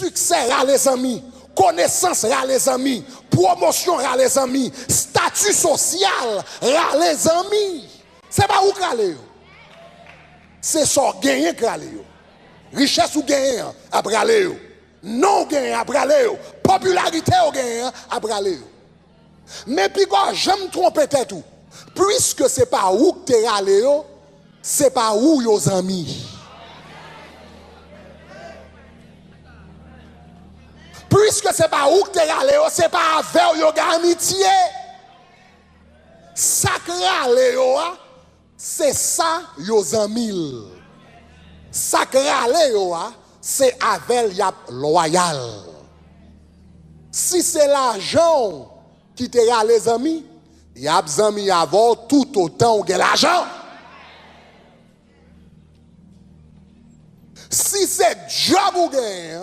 succès à les amis, connaissance à les amis, promotion à les amis, statut social à les amis. C'est pas où crale. C'est ça gagner crale. Richesse ou gagner à brale. Non gagner à brale. Popularité ou gagner à brale. Mais puis quand j'aime tromper tout, puisque c'est pas où que t'es allé, c'est pas où yo amis. Puisque c'est pas où que t'es allé, c'est pas avec yo amitié. Sacré allé, c'est ça yo amis. Sacré allé, c'est avec yap loyal. Si c'est l'argent qui te a les amis, y a des amis avant tout autant que l'argent. Si c'est job ou gain,